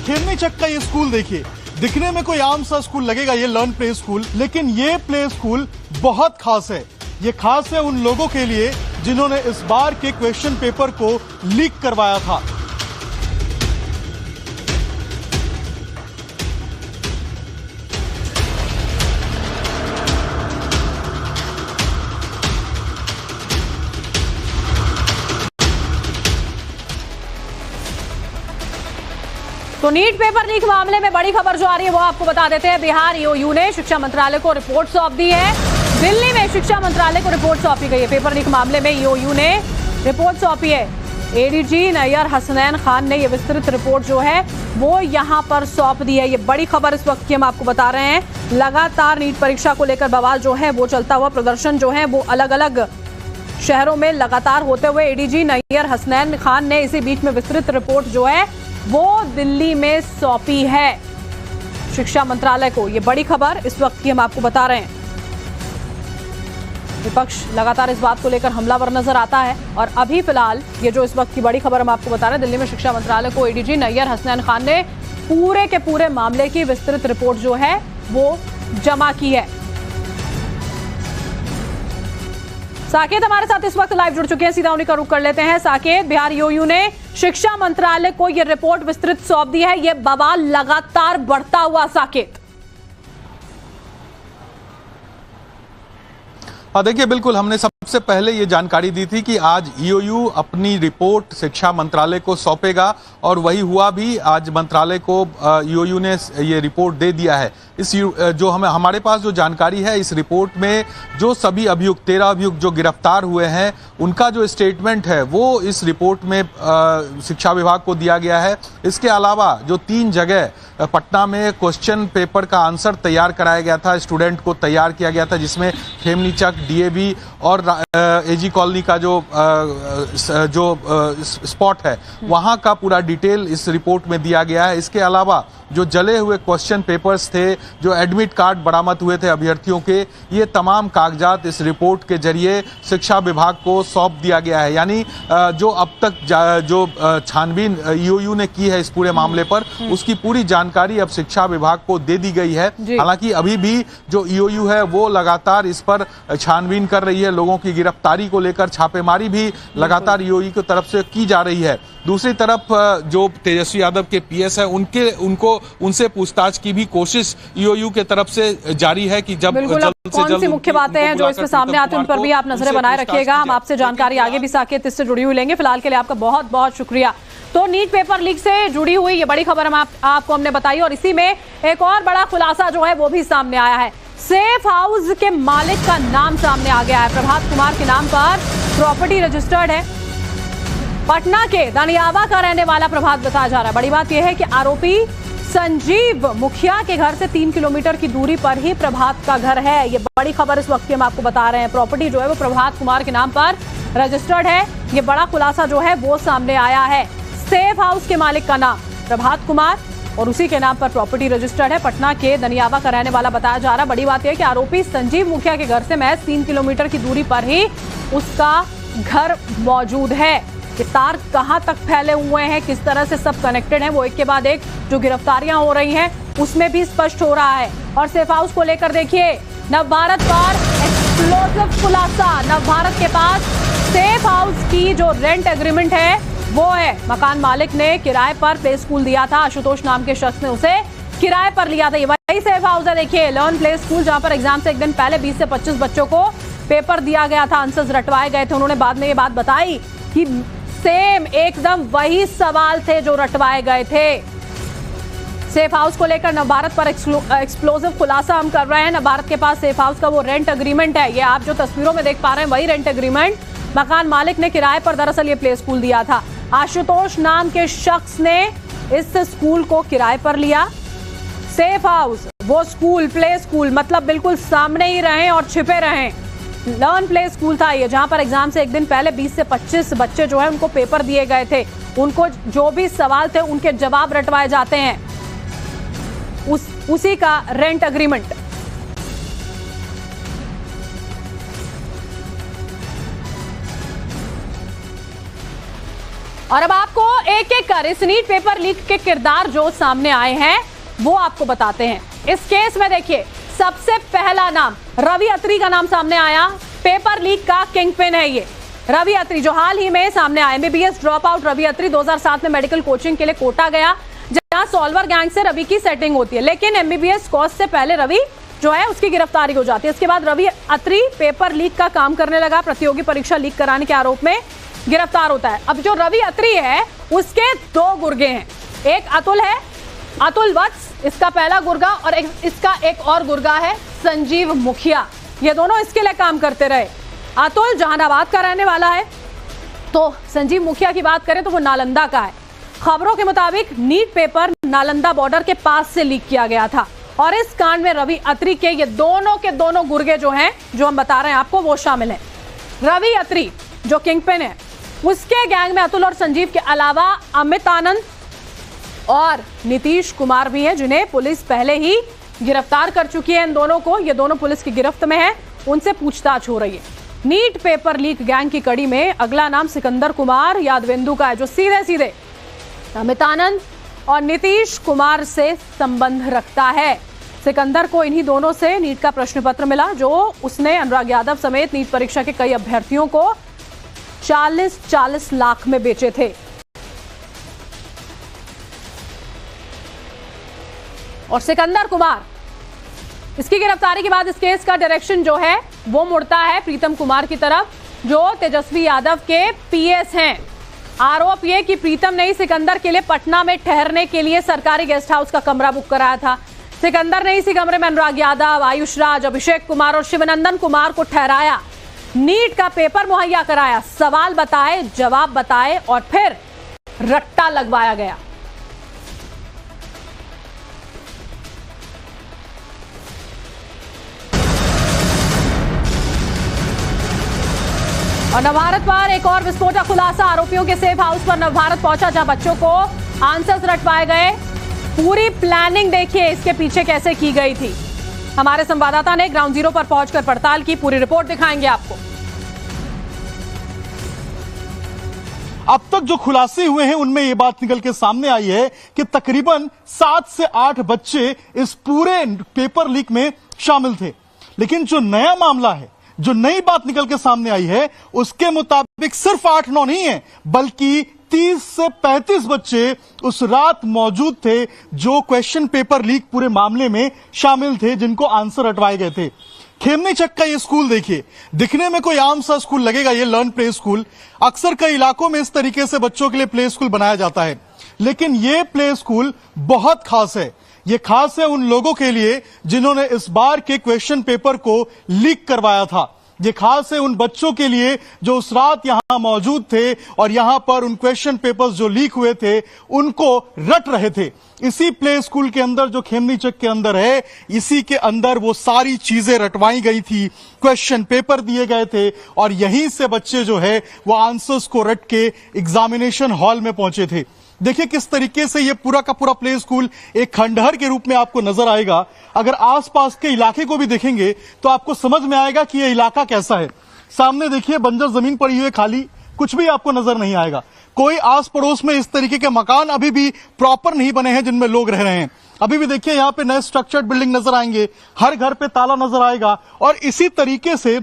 खेमनीचक का ये स्कूल देखिए, दिखने में कोई आम सा स्कूल लगेगा, ये लर्न प्ले स्कूल, लेकिन ये प्ले स्कूल बहुत खास है। ये खास है उन लोगों के लिए जिन्होंने इस बार के क्वेश्चन पेपर को लीक करवाया था। तो नीट पेपर लीक मामले में बड़ी खबर जो आ रही है वो आपको बता देते हैं। बिहार ईओयू ने शिक्षा मंत्रालय को रिपोर्ट सौंप दी है। दिल्ली में शिक्षा मंत्रालय को रिपोर्ट सौंपी गई है। पेपर लीक मामले में ईओयू ने रिपोर्ट सौंपी है। एडीजी नैयर हसनैन खान ने ये विस्तृत रिपोर्ट जो है वो यहाँ पर सौंप दी है। ये बड़ी खबर इस वक्त की हम आपको बता रहे हैं। लगातार नीट परीक्षा को लेकर बवाल जो है वो चलता हुआ, प्रदर्शन जो है वो अलग अलग शहरों में लगातार होते हुए एडीजी नैयर हसनैन खान ने इसी बीच में विस्तृत रिपोर्ट जो है वो दिल्ली में सौंपी है शिक्षा मंत्रालय को। ये बड़ी खबर इस वक्त की हम आपको बता रहे हैं। विपक्ष लगातार इस बात को लेकर हमलावर नजर आता है और अभी फिलहाल ये जो इस वक्त की बड़ी खबर हम आपको बता रहे हैं, दिल्ली में शिक्षा मंत्रालय को एडीजी नैयर हसनैन खान ने पूरे के पूरे मामले की विस्तृत रिपोर्ट जो है वो जमा की है। साकेत हमारे साथ इस वक्त लाइव जुड़ चुके हैं, सीधा उन्हीं का रुख कर लेते हैं। साकेत, बिहार ईओयू ने शिक्षा मंत्रालय को यह रिपोर्ट विस्तृत सौंप दी है, यह बवाल लगातार बढ़ता हुआ। साकेत, देखिए, बिल्कुल हमने सबसे पहले ये जानकारी दी थी कि आज ईओयू अपनी रिपोर्ट शिक्षा मंत्रालय को सौंपेगा और वही हुआ भी। आज मंत्रालय को ईओयू ने ये रिपोर्ट दे दिया है। इस जो हमारे पास जो जानकारी है, इस रिपोर्ट में जो सभी अभियुक्त 13 अभियुक्त जो गिरफ्तार हुए हैं उनका जो स्टेटमेंट है वो इस रिपोर्ट में शिक्षा विभाग को दिया गया है। इसके अलावा जो 3 जगह पटना में क्वेश्चन पेपर का आंसर तैयार कराया गया था, स्टूडेंट को तैयार किया गया था, जिसमें खेमनीचक, डीएवी और एजी कॉलोनी का जो स्पॉट है वहां का पूरा डिटेल इस रिपोर्ट में दिया गया है। इसके अलावा जो जले हुए क्वेश्चन पेपर्स थे, जो एडमिट कार्ड बरामद हुए थे अभ्यर्थियों के, ये तमाम कागजात इस रिपोर्ट के जरिए शिक्षा विभाग को सौंप दिया गया है। यानी जो अब तक जो छानबीन ईओयू ने की है इस पूरे मामले पर, उसकी पूरी जानकारी अब शिक्षा विभाग को दे दी गई है। हालांकि अभी भी जो ईओयू है वो लगातार इस पर छानबीन कर रही है। लोगों की गिरफ्तारी को लेकर छापेमारी भी लगातार ईओयू की तरफ से की जा रही है। दूसरी तरफ जो तेजस्वी यादव के पीएस है उनसे पूछताछ की भी कोशिश ईओयू के तरफ से जारी है कि जब कौन सी मुख्य बातें हैं जो इसमें सामने आती हैं उन पर भी आप नजरें बनाए रखिएगा। हम आपसे जानकारी आगे भी साकेत इससे जुड़ी हुई लेंगे। फिलहाल के लिए आपका बहुत बहुत शुक्रिया। तो नीट पेपर लीक से जुड़ी हुई ये बड़ी खबर हम आपको हमने बताई और इसी में एक और बड़ा खुलासा जो है वो भी सामने आया है। सेफ हाउस के मालिक का नाम सामने आ गया है। प्रभात कुमार के नाम पर प्रॉपर्टी रजिस्टर्ड है। पटना के दनियावा का रहने वाला प्रभात बताया जा रहा है। बड़ी बात यह है कि आरोपी संजीव मुखिया के घर से 3 किलोमीटर की दूरी पर ही प्रभात का घर है। ये बड़ी खबर इस वक्त की हम आपको बता रहे हैं। प्रॉपर्टी जो है वो प्रभात कुमार के नाम पर रजिस्टर्ड है। ये बड़ा खुलासा जो है वो सामने आया है। सेफ हाउस के मालिक का नाम प्रभात कुमार और उसी के नाम पर प्रॉपर्टी रजिस्टर्ड है। पटना के दनियावा का रहने वाला बताया जा रहा है। बड़ी बात यह है कि आरोपी संजीव मुखिया के घर से महज 3 किलोमीटर की दूरी पर ही उसका घर मौजूद है। ये तार कहां तक फैले हुए हैं, किस तरह से सब कनेक्टेड हैं, वो एक के बाद एक जो गिरफ्तारियां हो रही हैं उसमें भी स्पष्ट हो रहा है। और सेफ हाउस को लेकर देखिए, नवभारत पर एक्सप्लोसिव खुलासा। नवभारत के पास सेफ हाउस की जो रेंट एग्रीमेंट है वो है। मकान मालिक ने किराए पर प्ले स्कूल दिया था। आशुतोष नाम के शख्स ने उसे किराए पर लिया था। ये वही सेफ हाउस है। देखिए, लर्न प्ले स्कूल जहां पर एग्जाम से एक दिन पहले 20 से 25 बच्चों को पेपर दिया गया था, आंसर्स रटवाए गए थे। उन्होंने बाद में ये बात बताई कि सेम एकदम वही सवाल थे जो रटवाए गए थे। सेफ हाउस को लेकर नवभारत पर एक्सप्लोसिव खुलासा हम कर रहे हैं। नवभारत के पास सेफ हाउस का वो रेंट एग्रीमेंट है। ये आप जो तस्वीरों में देख पा रहे हैं वही रेंट एग्रीमेंट मकान मालिक ने किराए पर दरअसल ये प्ले स्कूल दिया था। आशुतोष नाम के शख्स ने इस स्कूल को किराए पर लिया। सेफ हाउस वो स्कूल, प्ले स्कूल मतलब बिल्कुल सामने ही रहे और छिपे रहे। लर्न प्ले स्कूल था ये, जहां पर एग्जाम से एक दिन पहले 20 से 25 बच्चे जो है उनको पेपर दिए गए थे। उनको जो भी सवाल थे उनके जवाब रटवाए जाते हैं। उसी का रेंट एग्रीमेंट। और अब आपको एक एक कर इस नीट पेपर लीक के किरदार जो सामने आए हैं वो आपको बताते हैं। इस केस में देखिए, सबसे पहला नाम रवि अत्री का नाम सामने आया। पेपर लीक का किंगपिन है ये रवि अत्री, जो हाल ही में सामने आया। एमबीबीएस ड्रॉप आउट रवि अत्री 2007 में मेडिकल कोचिंग के लिए कोटा गया, जहां सॉल्वर गैंग से रवि की सेटिंग होती है। लेकिन एमबीबीएस कोर्स से पहले रवि जो है उसकी गिरफ्तारी हो जाती है। इसके बाद रवि अत्री पेपर लीक का काम करने लगा, प्रतियोगी परीक्षा लीक कराने के आरोप में गिरफ्तार होता है। अब जो रवि अत्री है उसके दो गुर्गे हैं, एक अतुल है, अतुल वत्स इसका पहला गुर्गा, और इसका एक और गुर्गा है संजीव मुखिया। ये दोनों इसके लिए काम करते रहे। अतुल जहानाबाद का रहने वाला है, तो संजीव मुखिया की बात करें तो वो नालंदा का है। खबरों के मुताबिक नीट पेपर नालंदा बॉर्डर के पास से लीक किया गया था, और इस कांड में रवि अत्री के ये दोनों के दोनों गुर्गे जो हैं, जो हम बता रहे हैं आपको, वो शामिल हैं। रवि अत्री जो किंगपिन है, उसके गैंग में अतुल और संजीव के अलावा अमित आनंद और नीतीश कुमार भी हैं, जिन्हें पुलिस पहले ही गिरफ्तार कर चुकी है। इन दोनों को, ये दोनों पुलिस की गिरफ्त में है, उनसे पूछताछ हो रही है। नीट पेपर लीक गैंग की कड़ी में अगला नाम सिकंदर कुमार यादवेंदु का है, जो सीधे सीधे अमित आनंद और नीतीश कुमार से संबंध रखता है। सिकंदर को इन्हीं दोनों से नीट का प्रश्न पत्र मिला, जो उसने अनुराग यादव समेत नीट परीक्षा के कई अभ्यर्थियों को 40 लाख में बेचे थे। और सिकंदर कुमार, इसकी गिरफ्तारी के बाद इस केस का डायरेक्शन जो है वो मुड़ता है प्रीतम कुमार की तरफ, जो तेजस्वी यादव के पीएस हैं। आरोप ये कि प्रीतम ने ही सिकंदर के लिए पटना में ठहरने के लिए सरकारी गेस्ट हाउस का कमरा बुक कराया था। सिकंदर ने इसी कमरे में अनुराग यादव, आयुष राज, अभिषेक कुमार और शिवनंदन कुमार को ठहराया, नीट का पेपर मुहैया कराया, सवाल बताए, जवाब बताए और फिर रट्टा लगवाया गया। और नवभारत पर एक और विस्फोटक खुलासा, आरोपियों के सेफ हाउस पर नवभारत पहुंचा, जहां बच्चों को आंसर्स रटवाए गए। पूरी प्लानिंग देखिए इसके पीछे कैसे की गई थी। हमारे संवाददाता ने ग्राउंड जीरो पर पहुंचकर पड़ताल की, पूरी रिपोर्ट दिखाएंगे आपको। अब तक जो खुलासे हुए हैं उनमें यह बात निकल के सामने आई है कि तकरीबन 7 से 8 बच्चे इस पूरे पेपर लीक में शामिल थे। लेकिन जो नया मामला है, जो नई बात निकल के सामने आई है, उसके मुताबिक सिर्फ 8-9 नहीं है, बल्कि 30 से 35 बच्चे उस रात मौजूद थे जो क्वेश्चन पेपर लीक पूरे मामले में शामिल थे, जिनको आंसर हटवाए गए थे। खेमनीचक का ये स्कूल देखिए, दिखने में कोई आम सा स्कूल लगेगा, ये लर्न प्ले स्कूल। अक्सर कई इलाकों में इस तरीके से बच्चों के लिए प्ले स्कूल बनाया जाता है, लेकिन ये प्ले स्कूल बहुत खास है। ये खास है उन लोगों के लिए जिन्होंने इस बार के क्वेश्चन पेपर को लीक करवाया था। ये खास है उन बच्चों के लिए जो उस रात यहां मौजूद थे और यहां पर उन क्वेश्चन पेपर्स जो लीक हुए थे उनको रट रहे थे। इसी प्ले स्कूल के अंदर जो खेमनीचक के अंदर है, इसी के अंदर वो सारी चीजें रटवाई गई थी, क्वेश्चन पेपर दिए गए थे और यहीं से बच्चे जो है वो आंसर्स को रट के एग्जामिनेशन हॉल में पहुंचे थे। देखिए किस तरीके से ये पूरा का पूरा प्ले स्कूल एक खंडहर के रूप में आपको नजर आएगा। अगर आसपास के इलाके को भी देखेंगे तो आपको समझ में आएगा कि ये इलाका कैसा है। सामने देखिए बंजर जमीन पड़ी हुई है, खाली, कुछ भी आपको नजर नहीं आएगा। कोई आस पड़ोस में इस तरीके के मकान अभी भी प्रॉपर नहीं बने हैं जिनमें लोग रह रहे हैं। अभी भी देखिए यहाँ पे नए स्ट्रक्चर्ड बिल्डिंग नजर आएंगे, हर घर पे ताला नजर आएगा। और इसी तरीके से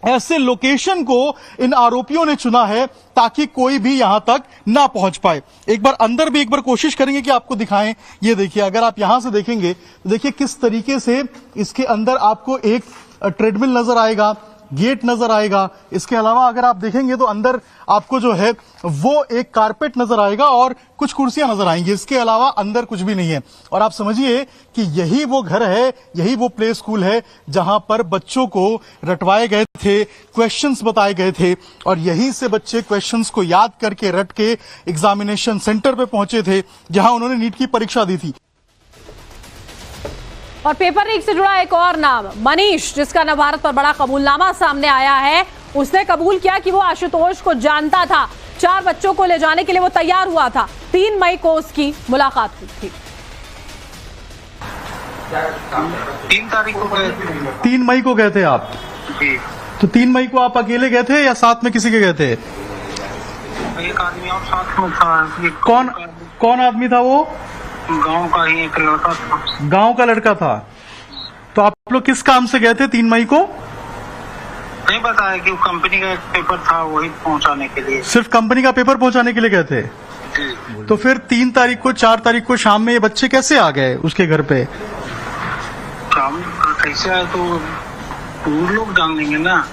ऐसे लोकेशन को इन आरोपियों ने चुना है ताकि कोई भी यहां तक ना पहुंच पाए। एक बार अंदर भी एक बार कोशिश करेंगे कि आपको दिखाएं। ये देखिए, अगर आप यहां से देखेंगे तो देखिए किस तरीके से इसके अंदर आपको एक ट्रेडमिल नजर आएगा, गेट नजर आएगा। इसके अलावा अगर आप देखेंगे तो अंदर आपको जो है वो एक कारपेट नजर आएगा और कुछ कुर्सियां नजर आएंगी। इसके अलावा अंदर कुछ भी नहीं है। और आप समझिए कि यही वो घर है, यही वो प्ले स्कूल है जहां पर बच्चों को रटवाए गए थे, क्वेश्चंस बताए गए थे और यहीं से बच्चे क्वेश्चंस को याद करके रट के एग्जामिनेशन सेंटर पे पहुंचे थे जहां उन्होंने नीट की परीक्षा दी थी। और पेपर लीक से जुड़ा एक और नाम, मनीष, जिसका नवभारत पर बड़ा कबूलनामा सामने आया है। उसने कबूल किया कि वो आशुतोष को जानता था, 4 बच्चों को ले जाने के लिए वो तैयार हुआ था। 3 मई को उसकी मुलाकात हुई थी। 3 तारीख को गए थे। 3 मई को गए थे आप? जी। तो 3 मई को आप अकेले गए थे या साथ में किसी के गए थे? एक आदमी और साथ में था। कौन आदमी था वो? गांव का ही एक लड़का था। गांव का लड़का था। तो आप लोग किस काम से गए थे 3 मई को? नहीं बताया कि कंपनी का एक पेपर था, वही पहुंचाने के लिए। सिर्फ कंपनी का पेपर पहुंचाने के लिए गए थे? जी। तो फिर 3 तारीख को 4 तारीख को शाम में ये बच्चे कैसे आ गए उसके घर पे? काम कैसे आए तो वो लोग जान लेंगे ना।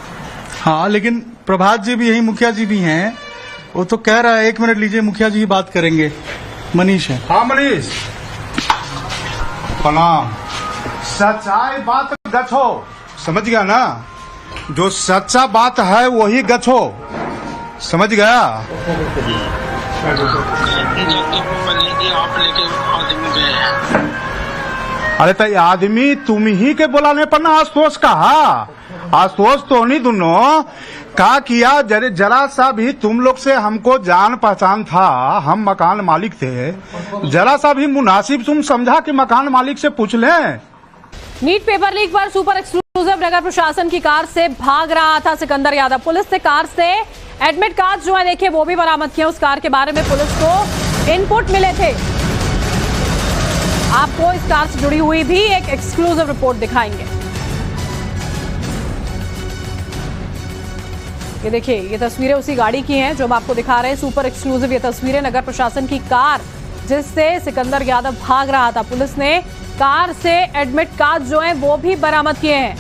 हाँ, लेकिन प्रभात जी भी यही, मुखिया जी भी हैं, वो तो कह रहा है। 1 मिनट लीजिए, मुखिया जी बात करेंगे। मनीष है। हाँ मनीष, प्रणाम। सच्चाई बात गछो, समझ गया ना? जो सच्चा बात है वही गछो, समझ गया? आप लेके आदमी गए हैं। अरे तो आदमी तुम ही के बुलाने पर ना आशुतोष कहा। आशुतोष तो नहीं दोनों का किया। जरा सा भी तुम लोग से हमको जान पहचान था, हम मकान मालिक थे, जरा सा भी मुनासिब तुम समझा कि मकान मालिक से पूछ लें। नीट पेपर लीक पर सुपर एक्सक्लूसिव नगर प्रशासन की कार से भाग रहा था सिकंदर यादव। पुलिस ने कार से एडमिट कार्ड जो है देखिए वो भी बरामद किए। उस कार के बारे में पुलिस को इनपुट मिले थे। आपको इस कार से जुड़ी हुई भी एक एक्सक्लूसिव रिपोर्ट दिखाएंगे। ये देखिए, ये तस्वीरें उसी गाड़ी की हैं जो हम आपको दिखा रहे हैं। सुपर एक्सक्लूसिव ये तस्वीरें नगर प्रशासन की कार जिससे सिकंदर यादव भाग रहा था। पुलिस ने कार से एडमिट कार्ड जो हैं वो भी बरामद किए हैं।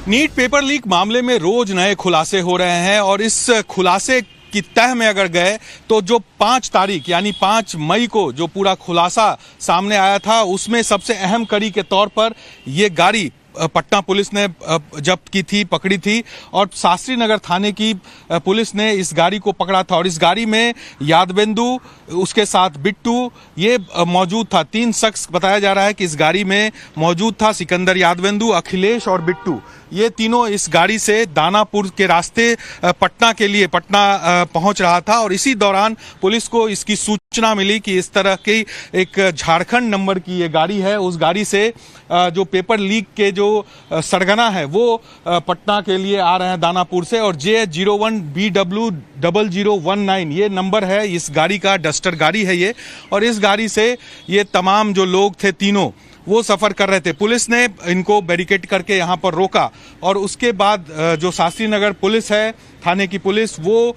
नीट पेपर लीक मामले में रोज नए खुलासे हो रहे हैं और इस खुलासे की तह में अगर गए तो जो 5 तारीख यानी 5 मई को जो पूरा खुलासा सामने आया था उसमें सबसे अहम कड़ी के तौर पर ये गाड़ी पटना पुलिस ने जब्त की थी, पकड़ी थी और शास्त्री नगर थाने की पुलिस ने इस गाड़ी को पकड़ा था और इस गाड़ी में यादवेंदु, उसके साथ बिट्टू ये मौजूद था। 3 शख्स बताया जा रहा है कि इस गाड़ी में मौजूद था। सिकंदर, यादवेंदु, अखिलेश और बिट्टू, ये तीनों इस गाड़ी से दानापुर के रास्ते पटना के लिए पहुंच रहा था और इसी दौरान पुलिस को इसकी सूचना मिली कि इस तरह की एक झारखंड नंबर की ये गाड़ी है। उस गाड़ी से जो पेपर लीक के जो सरगना है वो पटना के लिए आ रहे हैं दानापुर से और J01BW0019 ये नंबर है इस गाड़ी का। डस्टर गाड़ी है ये और इस गाड़ी से ये तमाम जो लोग थे तीनों वो सफर कर रहे थे। पुलिस ने इनको बैरिकेड करके यहाँ पर रोका और उसके बाद जो शास्त्री नगर पुलिस है, थाने की पुलिस, वो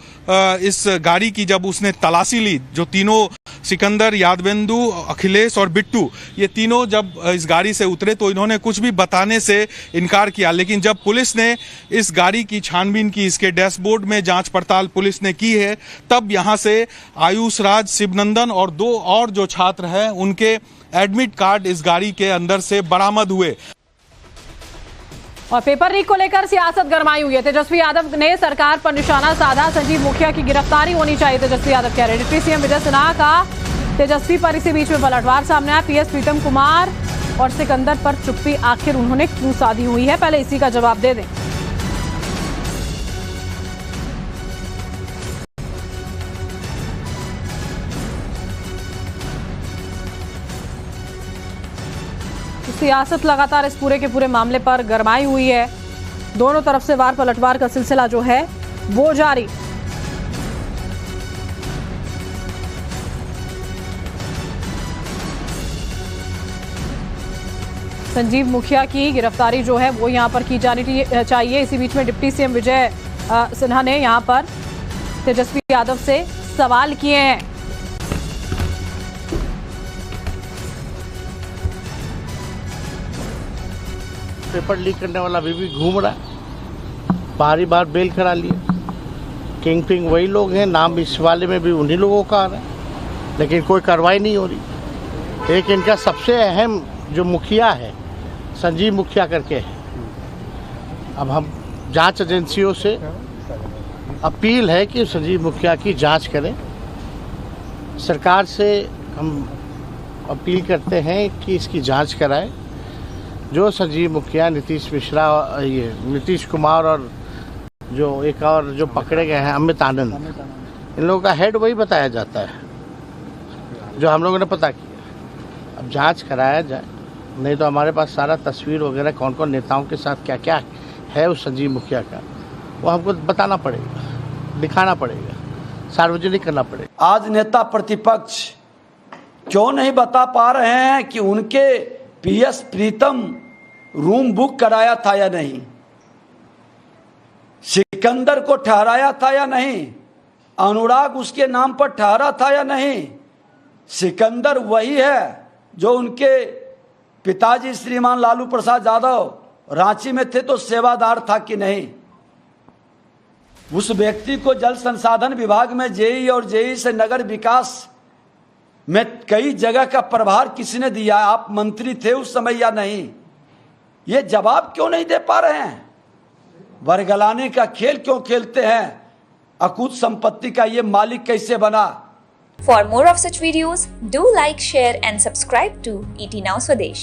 इस गाड़ी की जब उसने तलाशी ली, जो तीनों सिकंदर, यादवेंदु, अखिलेश और बिट्टू ये तीनों जब इस गाड़ी से उतरे तो इन्होंने कुछ भी बताने से इनकार किया। लेकिन जब पुलिस ने इस गाड़ी की छानबीन की, इसके डैशबोर्ड में जांच पड़ताल पुलिस ने की है, तब यहाँ से आयुष राज, शिवनंदन और 2 और जो छात्र हैं उनके एडमिट कार्ड इस गाड़ी के अंदर से बरामद हुए। और पेपर लीक को लेकर सियासत गरमाई हुई है। तेजस्वी यादव ने सरकार पर निशाना साधा। संजीव मुखिया की गिरफ्तारी होनी चाहिए, तेजस्वी यादव कह रहे। डिप्टी सीएम विजय सिन्हा का तेजस्वी पर इसी बीच में पलटवार सामने आया। पीएस प्रीतम कुमार और सिकंदर पर चुप्पी आखिर उन्होंने क्यों साधी हुई है, पहले इसी का जवाब दे दें। सियासत लगातार इस पूरे के पूरे मामले पर गरमाई हुई है। दोनों तरफ से वार पलटवार का सिलसिला जो है वो जारी। संजीव मुखिया की गिरफ्तारी जो है वो यहां पर की जानी चाहिए। इसी बीच में डिप्टी सीएम विजय सिन्हा ने यहां पर तेजस्वी यादव से सवाल किए हैं। पेपर लीक करने वाला अभी भी घूम रहा है, बारी बार बेल करा लिए। किंग पिंग वही लोग हैं, नाम इस वाले में भी उन्हीं लोगों का आ रहा है, लेकिन कोई कार्रवाई नहीं हो रही। एक इनका सबसे अहम जो मुखिया है, संजीव मुखिया करके है। अब हम जांच एजेंसियों से अपील है कि संजीव मुखिया की जांच करें। सरकार से हम अपील करते हैं कि इसकी जांच कराएं। जो संजीव मुखिया, नीतीश मिश्रा, ये नीतीश कुमार और जो एक और जो पकड़े गए हैं अमित आनंद, इन लोगों का हेड वही बताया जाता है जो हम लोगों ने पता किया। अब जांच कराया जाए, नहीं तो हमारे पास सारा तस्वीर वगैरह कौन कौन नेताओं के साथ क्या क्या है उस संजीव मुखिया का, वो हमको बताना पड़ेगा, दिखाना पड़ेगा, सार्वजनिक करना पड़ेगा। आज नेता प्रतिपक्ष क्यों नहीं बता पा रहे हैं कि उनके पीएस प्रीतम रूम बुक कराया था या नहीं, सिकंदर को ठहराया था या नहीं, अनुराग उसके नाम पर ठहरा था या नहीं। सिकंदर वही है जो उनके पिताजी श्रीमान लालू प्रसाद यादव रांची में थे तो सेवादार था कि नहीं। उस व्यक्ति को जल संसाधन विभाग में जेई और जेई से नगर विकास में कई जगह का प्रभार किसने दिया, आप मंत्री थे उस समय या नहीं, ये जवाब क्यों नहीं दे पा रहे हैं। बरगलाने का खेल क्यों खेलते हैं, अकूत संपत्ति का ये मालिक कैसे बना। For more of such videos, do like, share and subscribe to ET Now Swadesh.